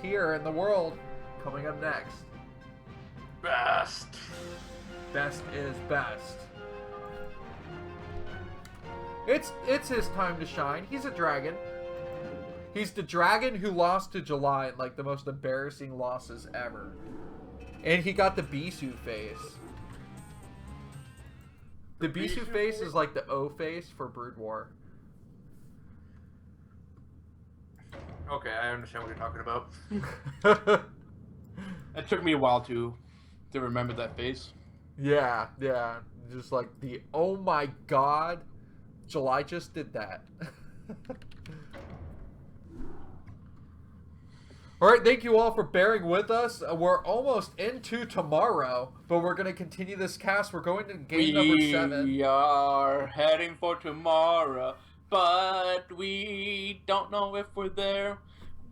Here in the world. Coming up next. Best. Best is best. It's his time to shine. He's a dragon. He's the dragon who lost to July in like the most embarrassing losses ever. And he got the Bisou face. The Bisou face is like the O face for Brood War. Okay, I understand what you're talking about. It took me a while to remember that face. Yeah. Just like the oh my god, July just did that. Alright, thank you all for bearing with us. We're almost into tomorrow, but we're going to continue this cast. We're going to game number 7. We are heading for tomorrow, but we don't know if we're there.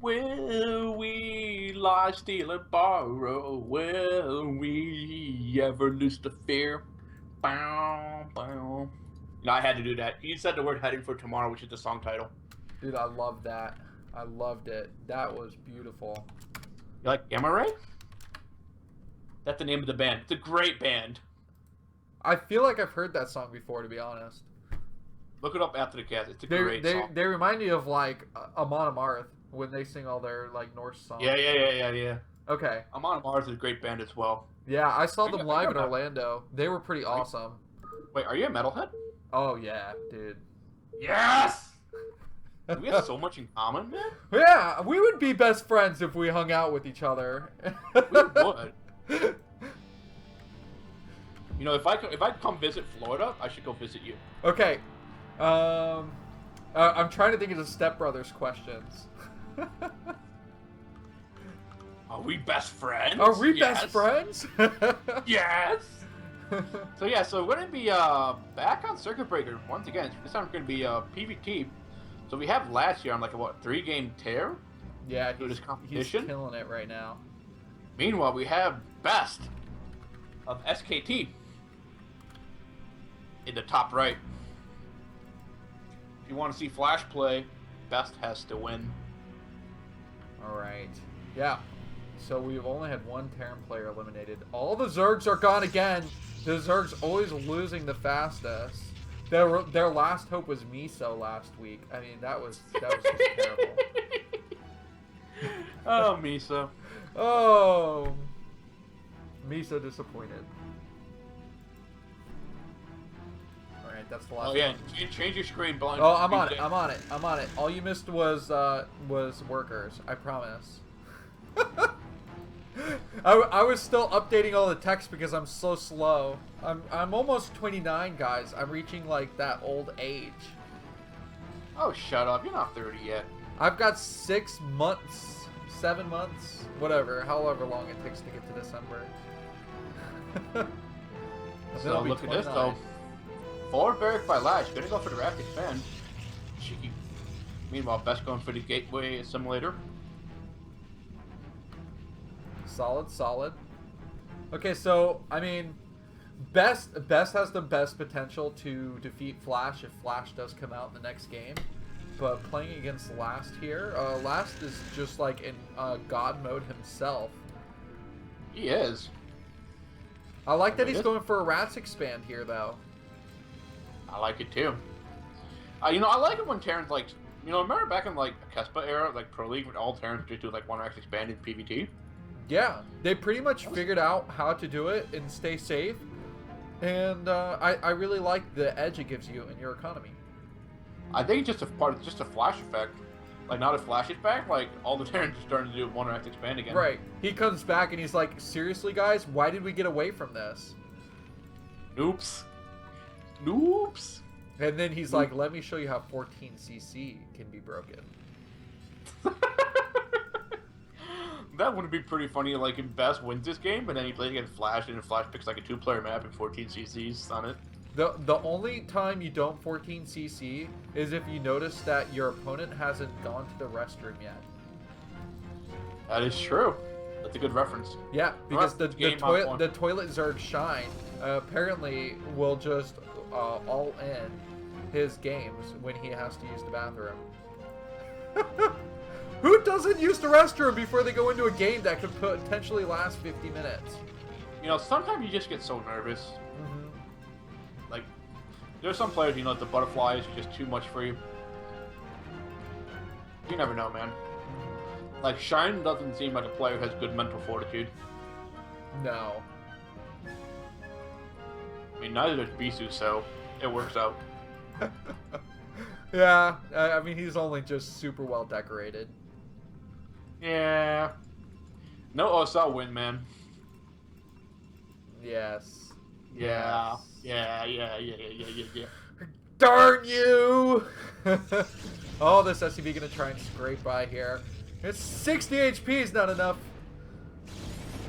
Will we lie, steal, and borrow? Will we ever lose the fear? Bow, bow. You know, I had to do that. You said the word heading for tomorrow, which is the song title. Dude, I love that. I loved it. That was beautiful. You like Gamma Ray? That's the name of the band. It's a great band. I feel like I've heard that song before, to be honest. Look it up after the cast. It's a great song. They remind me of like Amon Amarth when they sing all their like Norse songs. Yeah. Okay. Amon Amarth is a great band as well. Yeah, I saw them live in Orlando. They were pretty awesome. Wait, are you a metalhead? Oh yeah, dude. Yes! We have so much in common, man. Yeah, we would be best friends if we hung out with each other. We would. You know, if I come visit Florida, I should go visit you. Okay. I'm trying to think of the Step Brothers questions. Are we best friends? Are we best friends? Yes. So we're gonna be back on Circuit Breaker once again. This time we're gonna be PvT. So we have last year on like a 3-game tear. Yeah, he's killing it right now. Meanwhile, we have best of SKT in the top right. If you want to see Flash play, best has to win. All right. Yeah. So we've only had one Terran player eliminated. All the Zergs are gone again. The Zergs always losing the fastest. Their last hope was Miso last week. I mean, that was just terrible. Oh, Miso. Oh, Miso disappointed. All right, that's the last. Oh yeah, one. change your screen, blind. Oh, I'm on it. All you missed was workers. I promise. I was still updating all the text because I'm so slow. I'm almost 29, guys. I'm reaching like that old age. Oh, shut up! You're not 30 yet. I've got 6 months, 7 months, whatever, however long it takes to get to December. So look 29. At this though. Forward barrack by Lash. Gonna go for the raft expand. Cheeky. Meanwhile, Best going for the gateway simulator. Solid. Okay, so I mean, Best has the best potential to defeat Flash if Flash does come out in the next game. But playing against Last here, Last is just like in God mode himself. He is. I like that he's going for a Rats expand here, though. I like it too. You know, I like it when Terrans like, you know, remember back in like Kespa era, like Pro League, when all Terrans just do like one Rats expand in PvT. Yeah, they pretty much figured out how to do it and stay safe, and I really like the edge it gives you in your economy. I think it's just a Flash effect. Like, now that Flash is back, like, all the Terrans are starting to do one Raft expand again. Right. He comes back and he's like, seriously, guys? Why did we get away from this? Noops. And then he's like, let me show you how 14cc can be broken. That would be pretty funny, like, if Best wins this game, but then he plays against Flash, and Flash picks, like, a 2-player map and 14cc's on it. The only time you don't 14cc is if you notice that your opponent hasn't gone to the restroom yet. That is true. That's a good reference. Yeah, because the toilet Zerg Shine apparently will just all in his games when he has to use the bathroom. Who doesn't use the restroom before they go into a game that could potentially last 50 minutes? You know, sometimes you just get so nervous. Like, there's some players, you know, the butterfly is just too much for you. You never know, man. Like, Shine doesn't seem like a player who has good mental fortitude. No. I mean, neither does Bisu, so it works out. Yeah, I mean, he's only just super well decorated. Yeah. No OSL win, man. Yes. Yeah. Yes. Yeah. Darn you! Oh, this SUV gonna try and scrape by here. It's 60 HP is not enough.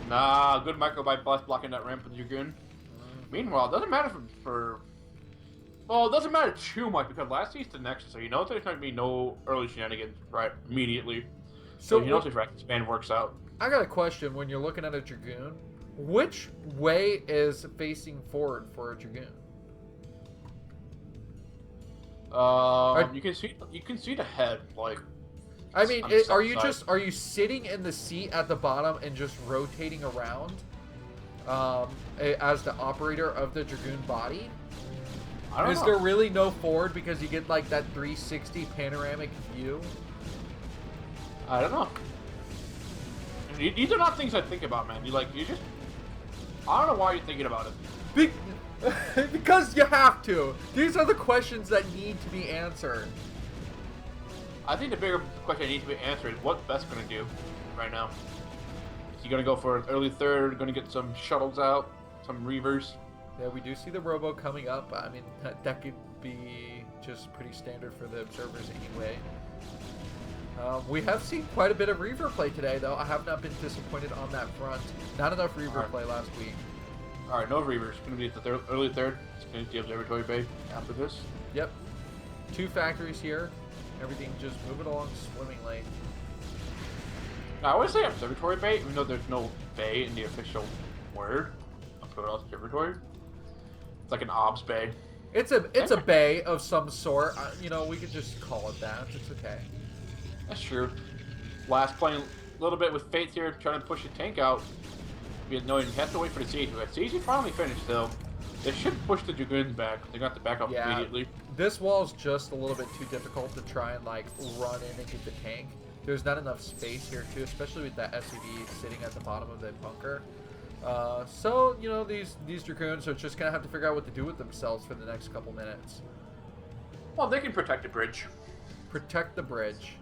Nah, good microbite blast blocking that ramp with Dragoon. Meanwhile, it doesn't matter well, it doesn't matter too much because last season's the next, so you know there's not gonna be no early shenanigans right immediately. So you know if the span works out. I got a question when you're looking at a Dragoon. Which way is facing forward for a Dragoon? You can see the head, like. I mean, are you sitting in the seat at the bottom and just rotating around as the operator of the Dragoon body? I don't know. Is there really no forward because you get like that 360 panoramic view? I don't know. These are not things I think about, man. I don't know why you're thinking about it. Because you have to. These are the questions that need to be answered. I think the bigger question that needs to be answered is what Beth's going to do right now. Is he going to go for an early third, going to get some shuttles out, some reavers? Yeah, we do see the robo coming up. I mean, that could be just pretty standard for the observers anyway. We have seen quite a bit of reaver play today, though. I have not been disappointed on that front. Not enough reaver play last week. All right, no reavers. It's going to be at the early third. It's going to be the observatory bay after this. Yep. 2 factories here. Everything just moving along swimmingly. Now, I would say observatory bay, even though there's no bay in the official word of Protoss Observatory. It's like an obs bay. It's a bay of some sort. You know, we could just call it that. It's okay. That's true. Last playing a little bit with Faith here, trying to push the tank out. You have to wait for the siege. The siege is finally finished, though. They should push the Dragoons back. They got the back up immediately. This wall's just a little bit too difficult to try and like run in and get the tank. There's not enough space here too, especially with that SUV sitting at the bottom of the bunker. So you know these Dragoons are just gonna have to figure out what to do with themselves for the next couple minutes. Well, they can protect the bridge. Protect the bridge.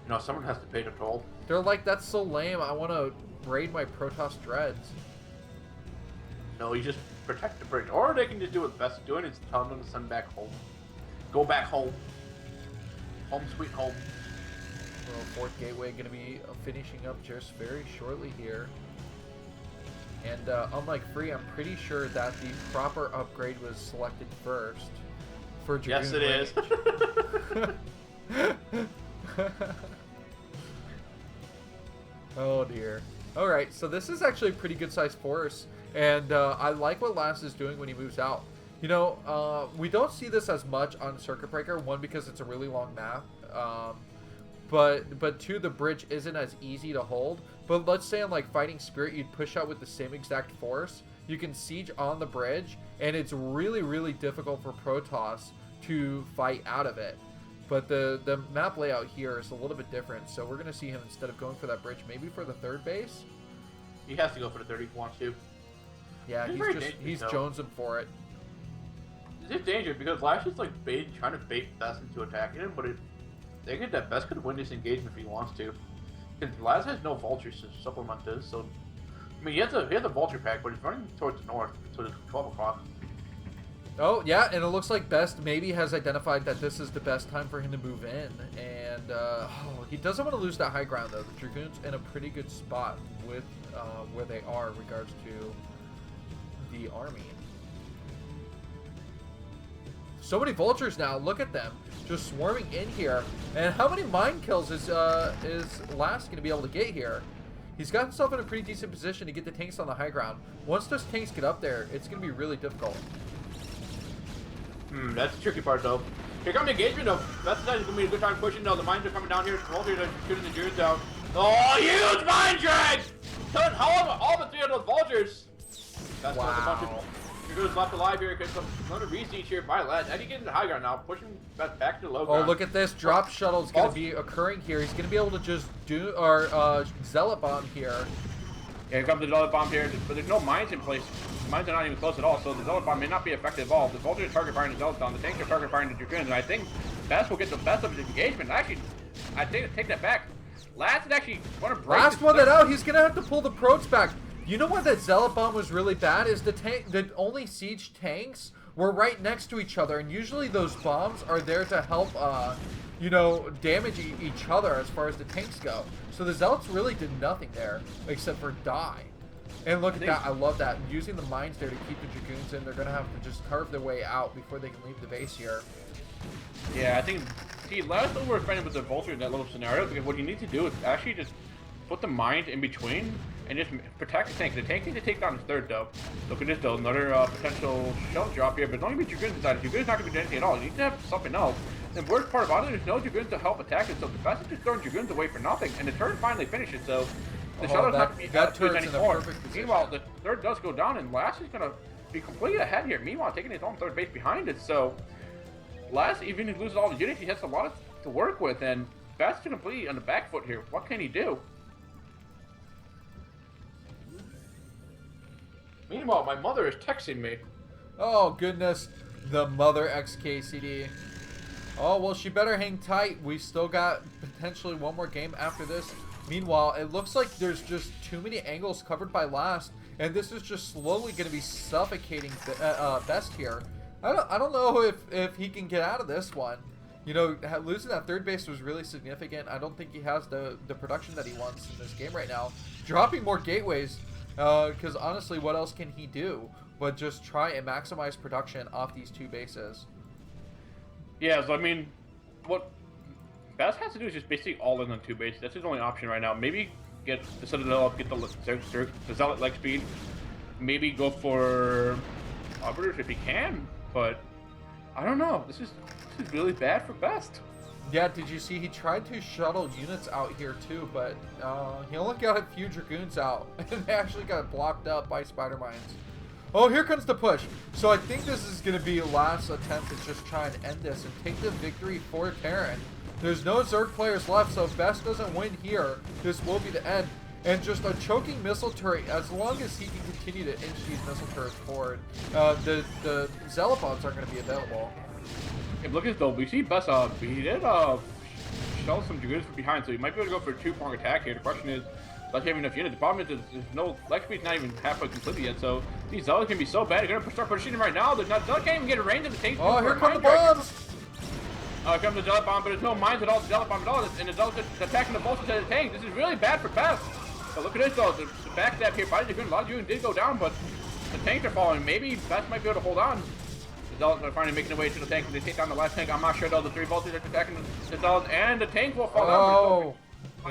You know, someone has to pay the toll. They're like, that's so lame. I want to raid my Protoss dreads. No, you just protect the bridge. Or they can just do what Beth's doing is tell them to send back home. Go back home. Home sweet home. Well, 4th Gateway going to be finishing up just very shortly here. And unlike Free, I'm pretty sure that the proper upgrade was selected first for Dragoon. Yes, it is. Oh dear. Alright, so this is actually a pretty good sized force, and I like what Last is doing when he moves out. You know, we don't see this as much on Circuit Breaker, one, because it's a really long map, but two, the bridge isn't as easy to hold. But let's say on like Fighting Spirit, you'd push out with the same exact force, you can siege on the bridge, and it's really, really difficult for Protoss to fight out of it. But the map layout here is a little bit different, so we're going to see him, instead of going for that bridge, maybe for the 3rd base. He has to go for the 3rd if he wants to. Yeah, he's jonesing for it. It's dangerous because Lash is like trying to bait Best into attacking him, but they get that Best could win this engagement if he wants to. Because Lash has no vultures to supplement this, so I mean he has a vulture pack, but he's running towards the north, so it's 12 o'clock. Oh, yeah, and it looks like Best maybe has identified that this is the best time for him to move in. And he doesn't want to lose that high ground, though. The Dragoon's in a pretty good spot with where they are in regards to the army. So many vultures now. Look at them. Just swarming in here. And how many mine kills is Last going to be able to get here? He's got himself in a pretty decent position to get the tanks on the high ground. Once those tanks get up there, it's going to be really difficult. That's the tricky part, though. Here comes the engagement though. Best side is gonna be a good time pushing though. The mines are coming down here. Vultures are shooting the Druids down. Oh, huge mine drag! Killing all the 3 of those vultures. That's a bunch of Dragoons left alive here because some another re-siege here by Lad. Eddie getting the high ground now, pushing back to the low ground. Oh, look at this drop shuttle is going to be occurring here. He's going to be able to just do Zealot Bomb here. Yeah, here comes the Zealot Bomb here, but there's no mines in place. The mines are not even close at all, so the Zealot Bomb may not be effective at all. The Vultures are target firing the Zealots down, the tanks are target firing the Dragoons, and I think Best will get the best of his engagement. Actually, I take that back. Last is actually going to break. Last one that out, he's going to have to pull the probes back. You know what that Zealot Bomb was really bad is the only siege tanks were right next to each other, and usually those bombs are there to help, you know, damage each other as far as the tanks go. So the Zealots really did nothing there except for die. And look at that, I love that. Using the mines there to keep the Dragoons in, they're going to have to just carve their way out before they can leave the base here. Yeah, I think, see, last time we were fighting with the Vulture in that little scenario, because what you need to do is actually just put the mines in between and just protect the tank. The tank needs to take down his third though. Look at this though, another potential shell drop here, but it's only be Dragoons inside. Dragoons not going to be doing anything at all. You need to have something else. And the worst part about it, there's no Dragoons to help attack it, so the best is just throwing Dragoons away for nothing. And the turn finally finishes, so the shutter's not going to be anymore. Meanwhile, the third does go down, and Lass is going to be completely ahead here. Meanwhile, taking his own third base behind it, so Lass, even if he loses all the units, he has a lot to work with, and Best completely on the back foot here. What can he do? Meanwhile, my mother is texting me. Oh, goodness. The mother XKCD. Oh, well, she better hang tight. We still got potentially one more game after this. Meanwhile, it looks like there's just too many angles covered by Last, and this is just slowly going to be suffocating Best here. I don't know if he can get out of this one. You know, losing that third base was really significant. I don't think he has the production that he wants in this game right now. Dropping more gateways, because honestly, what else can he do but just try and maximize production off these 2 bases? Yeah, so I mean, what Best has to do is just basically all in on 2 bases. That's his only option right now. Maybe get the Citadel up, get the Zealot leg speed. Maybe go for Arbiters if he can, but I don't know. This is really bad for Best. Yeah, did you see he tried to shuttle units out here too, but he only got a few Dragoons out, and they actually got blocked up by Spider Mines. Oh, here comes the push. So I think this is going to be Last attempt to just try and end this and take the victory for Terran. There's no Zerg players left, so if Best doesn't win here, this will be the end. And just a choking missile turret, as long as he can continue to inch these missile turrets forward, the Zealot bombs aren't going to be available. Hey, look at this though, we see Best, he did shell some Dragoons from behind, so he might be able to go for a 2-prong attack here. The question is, does he have enough units? The problem is there's no leg speed's not even halfway completed yet, so these Zealots can be so bad. They're gonna start pushing him right now. Zealot can't even get a range of the tanks. Oh, here come the bombs! Here comes the Zealot bomb, but there's no mines at all. The Zealot bomb at all, and the Zealot just attacking the Vultures at the tank. This is really bad for Best. But look at this though, the back step here by the Dragoon. A lot of Dragoon did go down, but the tanks are falling. Maybe Best might be able to hold on. The Zealots are finally making their way to the tank, and they take down the last tank. I'm not sure though. The 3 Vultures are attacking the Zealots, and the tank will fall down. Oh.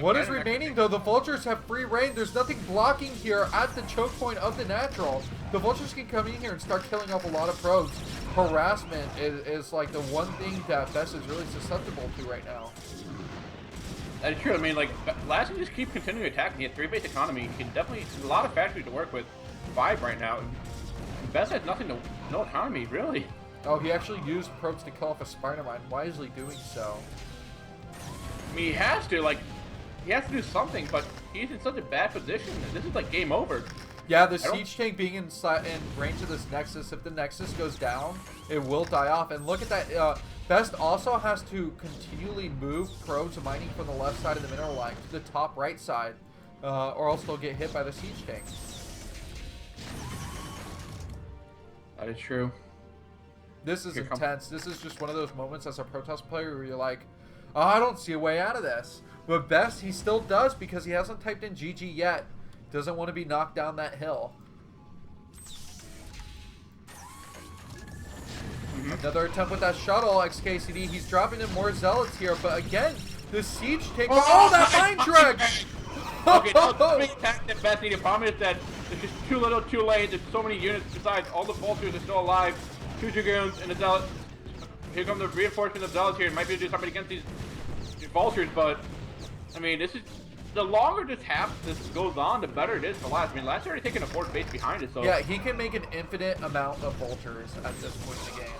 What is remaining though? The Vultures have free reign. There's nothing blocking here at the choke point of the natural. The Vultures can come in here and start killing off a lot of probes. Harassment is like the one thing that Best is really susceptible to right now. That's true. I mean, like, Last can just keep continuing attacking. He has 3-base economy. He can definitely, a lot of factories to work with. 5 right now. Best has nothing to, no economy, really. Oh, he actually used probes to kill off a Spider Mine, wisely doing so. I mean, he has to, like, he has to do something, but he's in such a bad position. This is like game over. Yeah, the siege tank being in range of this Nexus, if the Nexus goes down, it will die off. And look at that. Best also has to continually move probes mining from the left side of the mineral line to the top right side, or else they'll get hit by the siege tank. That is true. This is intense. This is just one of those moments as a Protoss player where you're like, oh, I don't see a way out of this. But Best, he still does because he hasn't typed in GG yet. Doesn't want to be knocked down that hill. Another attempt with that shuttle, XKCD. He's dropping in more Zealots here, but again, the siege takes. Oh, that mine drag! Okay, now the big attack that Best needed. Problem is that there's just too little, too late. There's so many units besides. All the Vultures are still alive. 2 Dragoons and a Zealot. here come the reinforcement of zealots here. It might be able to do something against these vultures, but I mean, this is the longer this goes on, the better it is for Last. I mean, Last already taking a fourth base behind it, so yeah, he can make an infinite amount of vultures at this point in the game.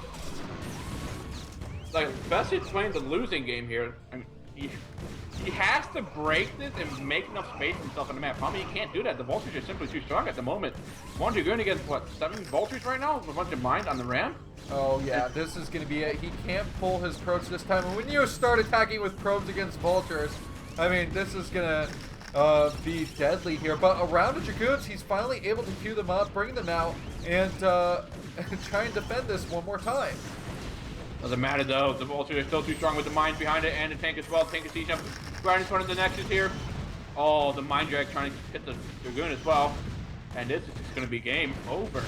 Like, Best is playing the losing game here. I mean, he has to break this and make enough space for himself on the map. Probably he can't do that. The vultures are simply too strong at the moment. One Dragoon against, what, 7 vultures right now? With a bunch of mines on the ramp? Oh yeah, this is going to be it. He can't pull his probes this time. And when you start attacking with probes against vultures, I mean, this is going to be deadly here. But around the Dragoons, he's finally able to queue them up, bring them out, and try and defend this one more time. Doesn't matter though, the vultures are still too strong with the mines behind it and the tank as well. Tank is siege up right in front of the Nexus here. Oh, the mine drag trying to hit the Dragoon as well. And this is just going to be game over.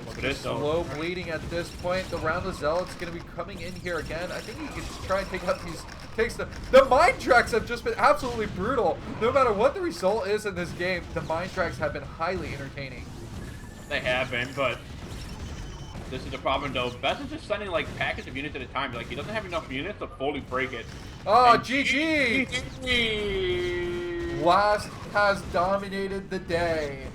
Look at this though. Slow bleeding at this point. The round of Zealot's going to be coming in here again. I think he can just try and take out these takes. The mine tracks have just been absolutely brutal. No matter what the result is in this game, the mine tracks have been highly entertaining. They have been, but this is the problem though. Best is just sending like packets of units at a time. Like he doesn't have enough units to fully break it. Oh, GG! Last has dominated the day.